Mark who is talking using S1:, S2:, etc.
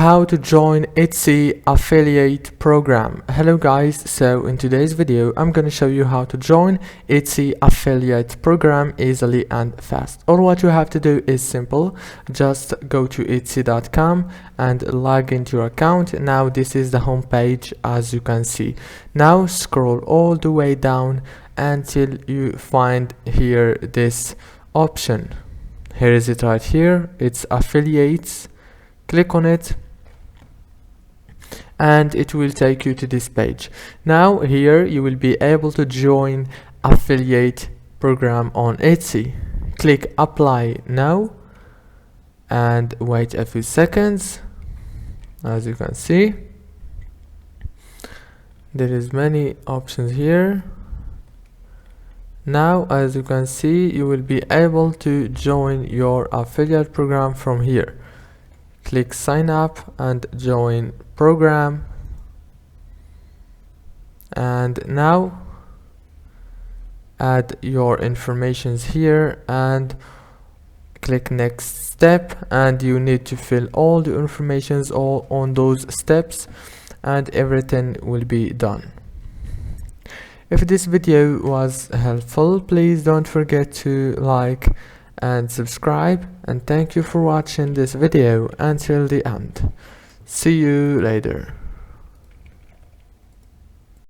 S1: How to join Etsy affiliate program. Hello guys, so in today's video I'm going to show you how to join Etsy affiliate program easily and fast. All what you have to do is simple. Just go to etsy.com and log into your account. Now this is the home page, as you can see. Now scroll all the way down until you find here this option. Here is it right here. It's affiliates. Click on it and it will take you to this page. Now here you will be able to join affiliate program on Etsy. Click apply now and wait a few seconds. As you can see, there is many options here. Now as you can see, you will be able to join your affiliate program from here. Click sign up and join program, and now add your informations here and click next step, and you need to fill all the informations all on those steps and everything will be done. If this video was helpful, please don't forget to like and subscribe, and thank you for watching this video until the end. See you later.